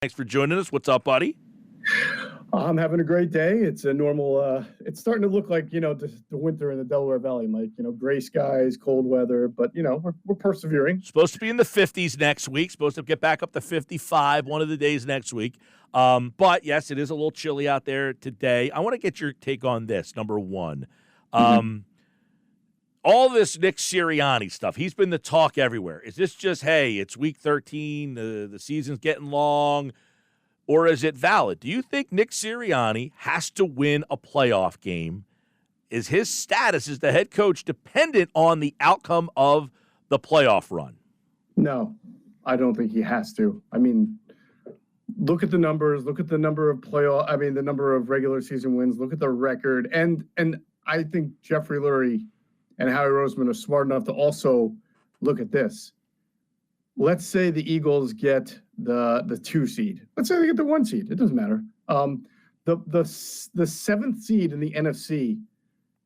Thanks for joining us. What's up, buddy? I'm having a great day. It's a normal, it's starting to look like, the winter in the Delaware Valley, Mike. Gray skies, cold weather, but, we're persevering. Supposed to be in the 50s next week. Supposed to get back up to 55 one of the days next week. But, yes, it is a little chilly out there today. I want to get your take on this, number one. All this Nick Serianni stuff, he's been the talk everywhere. Is this just, hey, it's week 13, the season's getting long, or is it valid? Do you think Nick Serianni has to win a playoff game? Is his status as the head coach dependent on the outcome of the playoff run? No, I don't think he has to. I mean, look at the numbers. Look at the number of the number of regular season wins. Look at the record. And I think Jeffrey Lurie and Howie Roseman are smart enough to also look at this. Let's say the Eagles get the 2 seed. Let's say they get the 1 seed. It doesn't matter. The 7th seed in the NFC,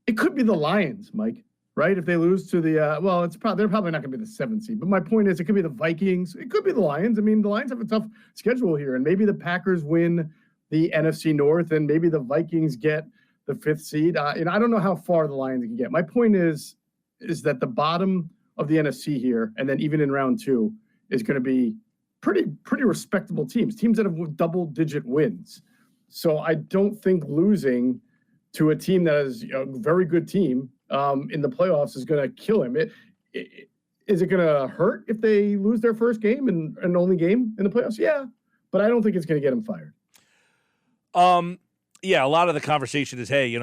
it could be the Lions, Mike, right? If they lose to the they're probably not going to be the 7th seed. But my point is, it could be the Vikings. It could be the Lions. I mean, the Lions have a tough schedule here, and maybe the Packers win the NFC North, and maybe the Vikings get the 5th seed. I don't know how far the Lions can get. My point is that the bottom of the NFC here, and then even in round 2, is going to be pretty respectable teams that have double-digit wins. So I don't think losing to a team that is a very good team in the playoffs is going to kill him. Is it going to hurt if they lose their first game and only game in the playoffs? Yeah, but I don't think it's going to get him fired. Yeah, a lot of the conversation is, hey,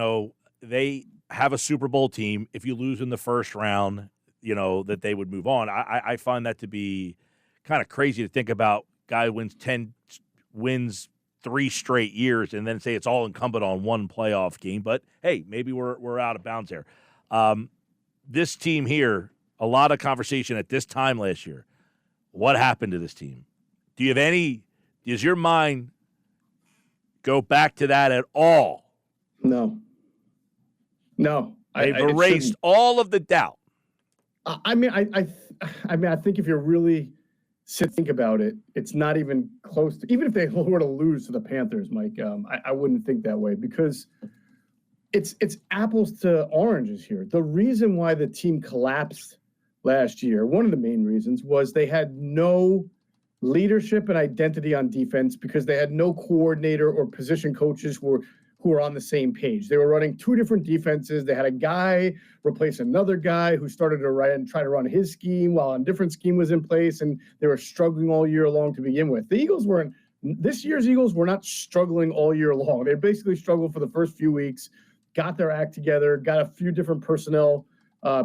they have a Super Bowl team. If you lose in the first round, that they would move on. I find that to be kind of crazy to think about. Guy wins 3 straight years and then say it's all incumbent on one playoff game. But, hey, maybe we're out of bounds there. This team here, a lot of conversation at this time last year. What happened to this team? Does your mind go back to that at all? No. They've erased all of the doubt. I think if you really think about it, it's not even close to, even if they were to lose to the Panthers, Mike, I wouldn't think that way, because it's apples to oranges here. The reason why the team collapsed last year, one of the main reasons, was they had no leadership and identity on defense because they had no coordinator or position coaches who were on the same page. They were running 2 different defenses. They had a guy replace another guy who started to try to run his scheme while a different scheme was in place, and they were struggling all year long to begin with. This year's Eagles were not struggling all year long. They basically struggled for the first few weeks, got their act together, got a few different personnel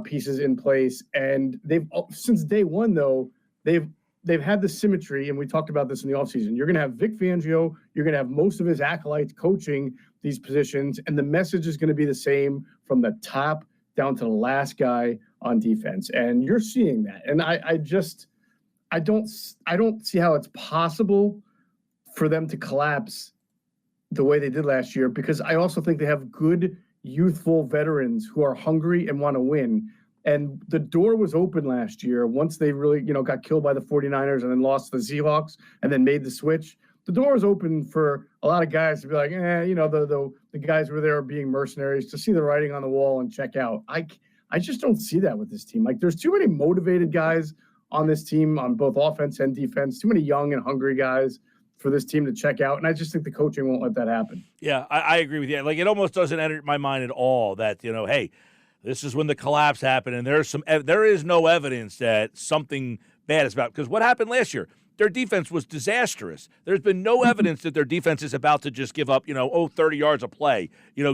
pieces in place, and they've since day one, though, they've had the symmetry, and we talked about this in the offseason. You're going to have Vic Fangio. You're going to have most of his acolytes coaching these positions, and the message is going to be the same from the top down to the last guy on defense. And you're seeing that. And I don't see how it's possible for them to collapse the way they did last year, because I also think they have good youthful veterans who are hungry and want to win. And the door was open last year once they really, got killed by the 49ers and then lost to the Seahawks and then made the switch. The door was open for a lot of guys to be like, the guys who were there being mercenaries, to see the writing on the wall and check out. I just don't see that with this team. Like, there's too many motivated guys on this team on both offense and defense, too many young and hungry guys for this team to check out. And I just think the coaching won't let that happen. Yeah, I agree with you. Like, it almost doesn't enter my mind at all that, hey, this is when the collapse happened, and there is no evidence that something bad is about. Because what happened last year? Their defense was disastrous. There's been no evidence that their defense is about to just give up, 30 yards a play,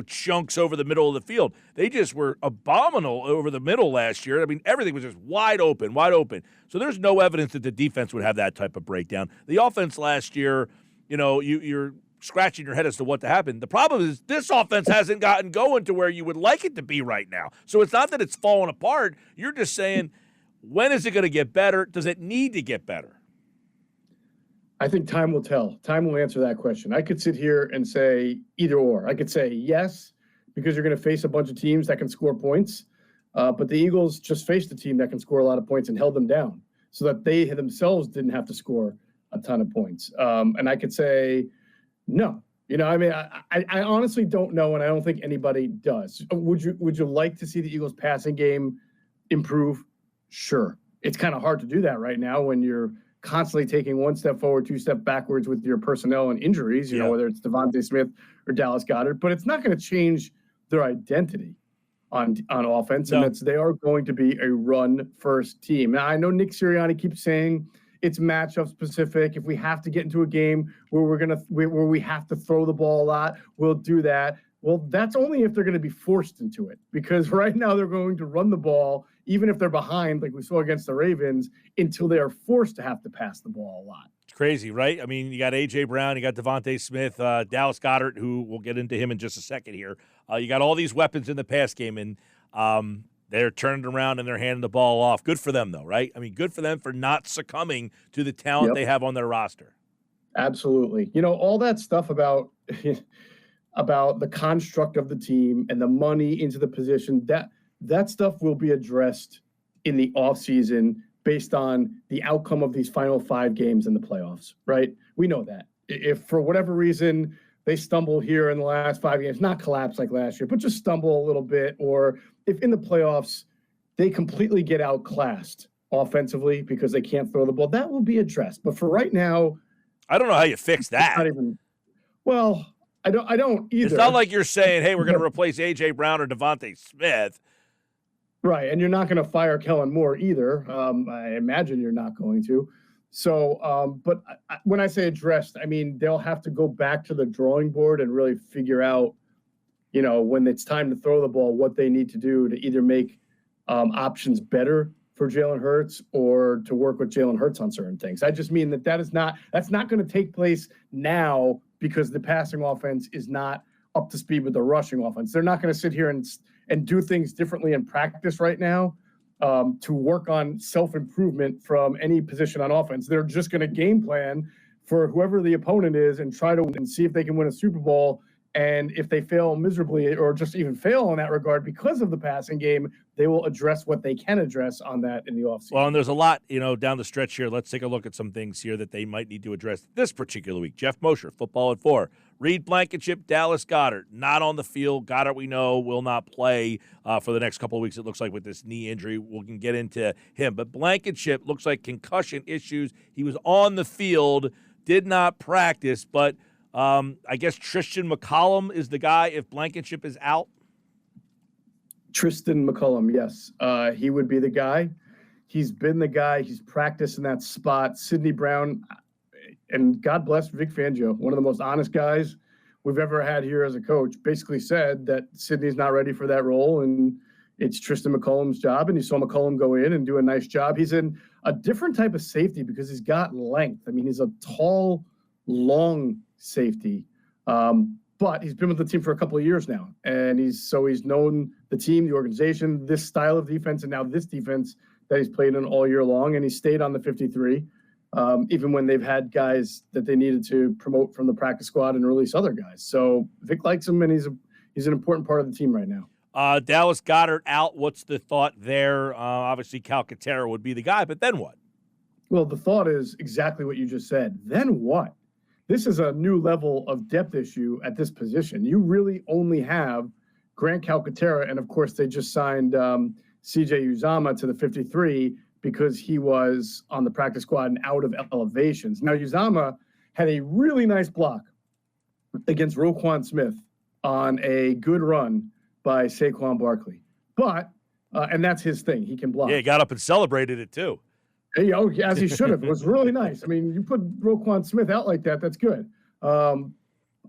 chunks over the middle of the field. They just were abominable over the middle last year. I mean, everything was just wide open. So there's no evidence that the defense would have that type of breakdown. The offense last year, you're scratching your head as to what to happen. The problem is this offense hasn't gotten going to where you would like it to be right now. So it's not that it's falling apart. You're just saying, when is it going to get better? Does it need to get better? I think time will tell. Time will answer that question. I could sit here and say either or. I could say yes, because you're going to face a bunch of teams that can score points. But the Eagles just faced a team that can score a lot of points and held them down so that they themselves didn't have to score a ton of points. And I could say no. I honestly don't know, and I don't think anybody does. Would you like to see the Eagles' passing game improve? Sure. It's kind of hard to do that right now when you're constantly taking one step forward, two step backwards with your personnel and injuries, you know, whether it's Devontae Smith or Dallas Goedert. But it's not going to change their identity on offense, and they are going to be a run-first team. Now, I know Nick Serianni keeps saying it's matchup specific. If we have to get into a game where where we have to throw the ball a lot, we'll do that. Well, that's only if they're going to be forced into it, because right now they're going to run the ball, even if they're behind, like we saw against the Ravens, until they are forced to have to pass the ball a lot. It's crazy, right? I mean, you got A.J. Brown, you got Devontae Smith, Dallas Goedert, who we'll get into him in just a second here. You got all these weapons in the pass game, and they're turning around and they're handing the ball off. Good for them, though, right? I mean, good for them for not succumbing to the talent they have on their roster. Absolutely. All that stuff about the construct of the team and the money into the position, that stuff will be addressed in the offseason based on the outcome of these final 5 games in the playoffs, right? We know that. If for whatever reason they stumble here in the last 5 games, not collapse like last year, but just stumble a little bit, or if in the playoffs they completely get outclassed offensively because they can't throw the ball, that will be addressed. But for right now, I don't know how you fix that. I don't either. It's not like you're saying, hey, we're going to replace A.J. Brown or Devontae Smith. Right, and you're not going to fire Kellen Moore either. I imagine you're not going to. So, but when I say addressed, I mean they'll have to go back to the drawing board and really figure out, when it's time to throw the ball, what they need to do to either make options better for Jalen Hurts or to work with Jalen Hurts on certain things. I just mean that's not going to take place now because the passing offense is not up to speed with the rushing offense. They're not going to sit here and do things differently in practice right now to work on self-improvement from any position on offense. They're just going to game plan for whoever the opponent is and try to and see if they can win a Super Bowl. And if they fail miserably or just even fail in that regard because of the passing game, they will address what they can address on that in the offseason. Well, and there's a lot, down the stretch here. Let's take a look at some things here that they might need to address this particular week. Geoff Mosher, Football at 4. Reed Blankenship, Dallas Goedert, not on the field. Goedert, we know, will not play for the next couple of weeks, it looks like, with this knee injury. We can get into him. But Blankenship looks like concussion issues. He was on the field, did not practice, but I guess Tristan McCollum is the guy if Blankenship is out. Tristan McCollum, yes. He would be the guy. He's been the guy. He's practiced in that spot. Sidney Brown, and God bless Vic Fangio, one of the most honest guys we've ever had here as a coach, basically said that Sidney's not ready for that role, and it's Tristan McCollum's job. And you saw McCollum go in and do a nice job. He's in a different type of safety because he's got length. I mean, he's a tall, long safety. But he's been with the team for a couple of years now, and he's known the team, the organization, this style of defense, and now this defense that he's played in all year long. And he stayed on the 53, even when they've had guys that they needed to promote from the practice squad and release other guys. So Vic likes him, and he's an important part of the team right now. Dallas Goedert out. What's the thought there? Obviously, Calcaterra would be the guy, but then what? Well, the thought is exactly what you just said. Then what? This is a new level of depth issue at this position. You really only have Grant Calcaterra, and of course they just signed C.J. Uzomah to the 53 because he was on the practice squad and out of elevations. Now, Uzomah had a really nice block against Roquan Smith on a good run by Saquon Barkley. But, and that's his thing, he can block. Yeah, he got up and celebrated it too. As he should have. It was really nice. I mean, you put Roquan Smith out like that, that's good. He's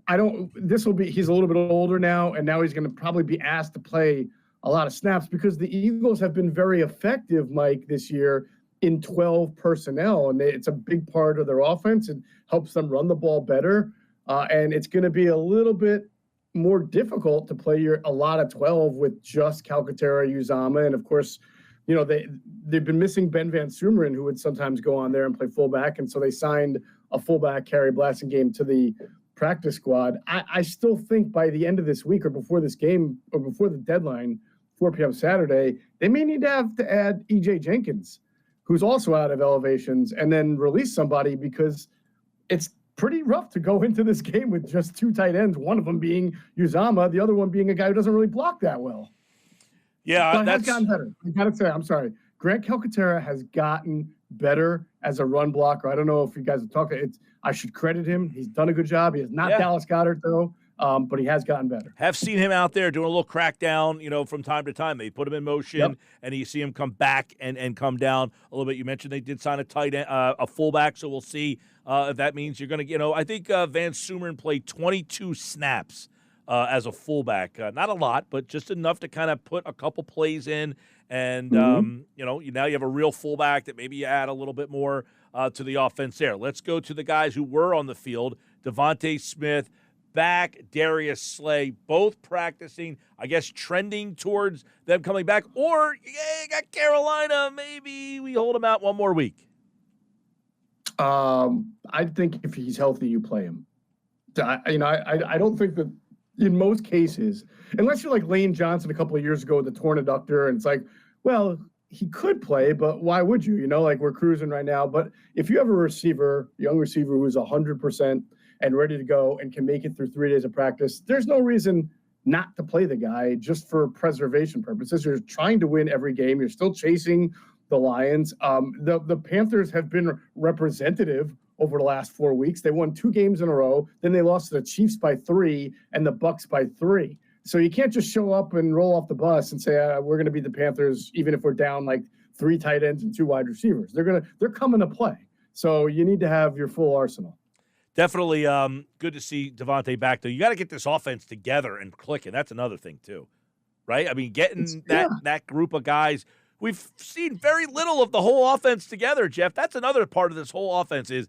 a little bit older now, and now he's going to probably be asked to play a lot of snaps because the Eagles have been very effective, Mike, this year in 12 personnel, and it's a big part of their offense. It helps them run the ball better, and it's going to be a little bit more difficult to play a lot of 12 with just Calcaterra, Uzomah, and of course, they've been missing Ben Van Sumeren, who would sometimes go on there and play fullback, and so they signed a fullback, Kerry Blasingame, to the practice squad. I still think by the end of this week or before this game or before the deadline, 4 p.m. Saturday, they may need to have to add E.J. Jenkins, who's also out of elevations, and then release somebody because it's pretty rough to go into this game with just 2 tight ends, one of them being Uzama, the other one being a guy who doesn't really block that well. Yeah, but that's gotten better. I got to say, I'm sorry. Grant Calcaterra has gotten better as a run blocker. I don't know if you guys have talked. I should credit him. He's done a good job. He is not Dallas Goedert, though, but he has gotten better. Have seen him out there doing a little crackdown, from time to time. They put him in motion, and you see him come back and come down a little bit. You mentioned they did sign a tight end, a fullback, so we'll see if that means you're going to, I think Van Sumeren played 22 snaps as a fullback. Not a lot, but just enough to kind of put a couple plays in. And, now you have a real fullback that maybe you add a little bit more to the offense there. Let's go to the guys who were on the field. Devontae Smith back, Darius Slay, both practicing, I guess trending towards them coming back. Or, you got Carolina, maybe we hold him out one more week. I think if he's healthy, you play him. I don't think that in most cases, unless you're like Lane Johnson a couple of years ago with the torn adductor, and it's like, well, he could play, but why would you? Like we're cruising right now. But if you have a young receiver who's 100% and ready to go and can make it through 3 days of practice, there's no reason not to play the guy just for preservation purposes. You're trying to win every game. You're still chasing the Lions. The Panthers have been representative over the last 4 weeks. They won 2 games in a row. Then they lost to the Chiefs by 3 and the Bucs by 3. So you can't just show up and roll off the bus and say, we're going to beat the Panthers, even if we're down like 3 tight ends and 2 wide receivers. They're coming to play. So you need to have your full arsenal. Definitely good to see Devontae back, though. You got to get this offense together and clicking. That's another thing, too, right? I mean, getting that group of guys. We've seen very little of the whole offense together, Geoff. That's another part of this whole offense is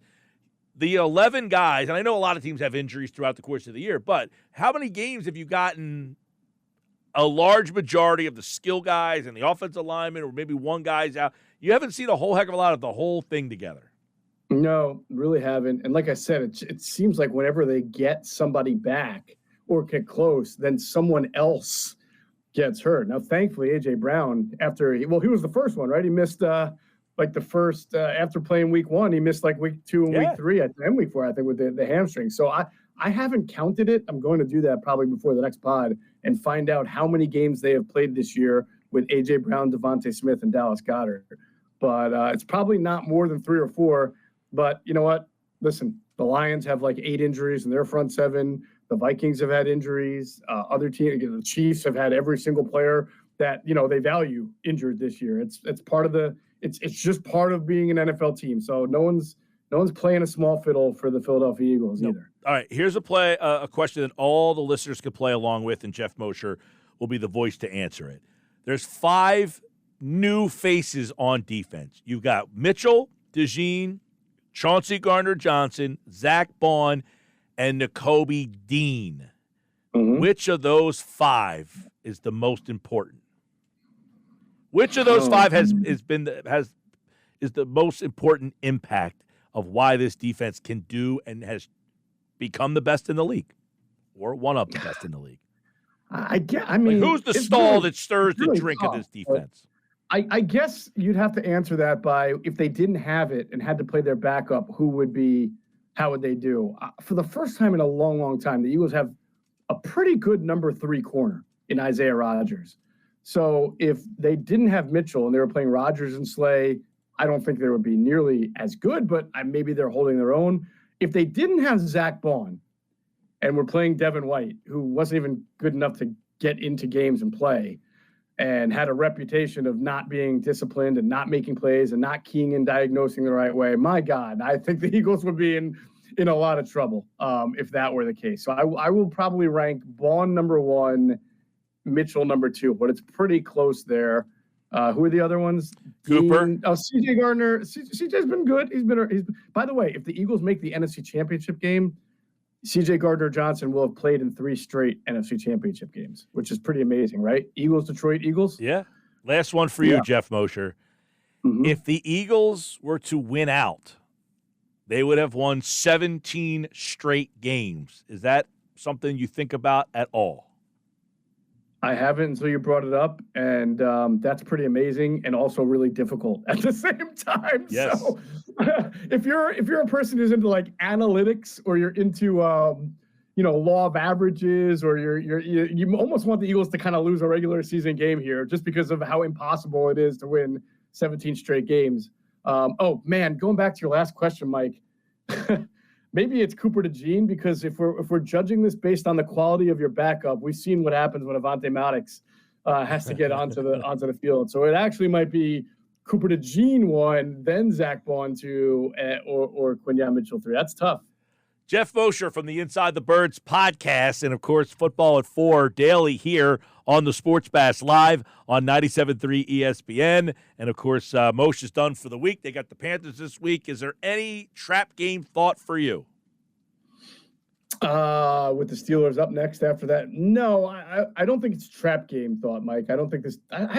the 11 guys, and I know a lot of teams have injuries throughout the course of the year, but how many games have you gotten a large majority of the skill guys and the offensive linemen, or maybe one guy's out? You haven't seen a whole heck of a lot of the whole thing together. No, really haven't. And like I said, it seems like whenever they get somebody back or get close, then someone else gets hurt. Now, thankfully, A.J. Brown, he was the first one, right? He missed after playing week 1, he missed like week 2 and week 3 and week 4, I think, with the hamstring. So I haven't counted it. I'm going to do that probably before the next pod and find out how many games they have played this year with A.J. Brown, Devontae Smith, and Dallas Goedert. But it's probably not more than 3 or 4. But you know what? Listen, the Lions have like 8 injuries in their front 7. The Vikings have had injuries. Other teams, the Chiefs have had every single player that they value injured this year. It's part of it's just part of being an NFL team. So no one's playing a small fiddle for the Philadelphia Eagles either. All right, here's a question that all the listeners could play along with, and Geoff Mosher will be the voice to answer it. There's 5 new faces on defense. You've got Mitchell, DeJean, Chauncey Gardner-Johnson, Zach Bond, and Nakobe Dean. Mm-hmm. Which of those 5 is the most important? Which of those 5 is the most important impact of why this defense can do and has become the best in the league, or one of the best in the league? I mean, who's the stall that stirs the drink of this defense? I guess you'd have to answer that by, if they didn't have it and had to play their backup, how would they do? For the first time in a long, long time, the Eagles have a pretty good number 3 corner in Isaiah Rodgers. So if they didn't have Mitchell and they were playing Rodgers and Slay, I don't think they would be nearly as good, but maybe they're holding their own. If they didn't have Zach Bond and were playing Devin White, who wasn't even good enough to get into games and play, and had a reputation of not being disciplined and not making plays and not keying and diagnosing the right way, my God, I think the Eagles would be in a lot of trouble if that were the case. So I will probably rank Bond number 1, Mitchell number 2, but it's pretty close there. Who are the other ones? Cooper. C.J. Gardner. C.J.'s been good. He's by the way, if the Eagles make the NFC Championship game, C.J. Gardner-Johnson will have played in 3 straight NFC Championship games, which is pretty amazing, right? Eagles, Detroit Eagles. Yeah. Last one for you, Geoff Mosher. Mm-hmm. If the Eagles were to win out, they would have won 17 straight games. Is that something you think about at all? I haven't until you brought it up, and that's pretty amazing and also really difficult at the same time. Yes. So, if you're a person who's into like analytics, or you're into law of averages, or you almost want the Eagles to kind of lose a regular season game here just because of how impossible it is to win 17 straight games. Oh man, going back to your last question, Mike. Maybe it's Cooper DeJean, because if we're judging this based on the quality of your backup, we've seen what happens when Avonte Maddox has to get onto the field. So it actually might be Cooper DeJean 1, then Zach Bond 2, or Quinyon Mitchell 3. That's tough. Geoff Mosher from the Inside the Birds podcast, and, of course, Football at 4 daily here on the Sports Bash Live on 97.3 ESPN. And, of course, Mosher's done for the week. They got the Panthers this week. Is there any trap game thought for you? With the Steelers up next after that? No, I don't think it's trap game thought, Mike. I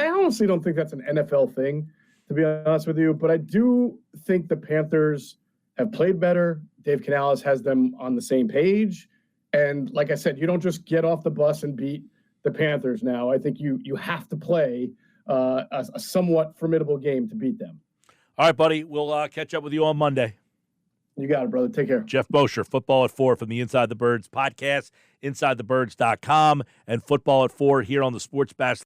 honestly don't think that's an NFL thing, to be honest with you. But I do think the Panthers have played better. Dave Canales has them on the same page. And like I said, you don't just get off the bus and beat the Panthers now. I think you have to play a somewhat formidable game to beat them. All right, buddy. We'll catch up with you on Monday. You got it, brother. Take care. Geoff Mosher, Football at 4 from the Inside the Birds podcast, InsideTheBirds.com, and Football at 4 here on the Sports Bash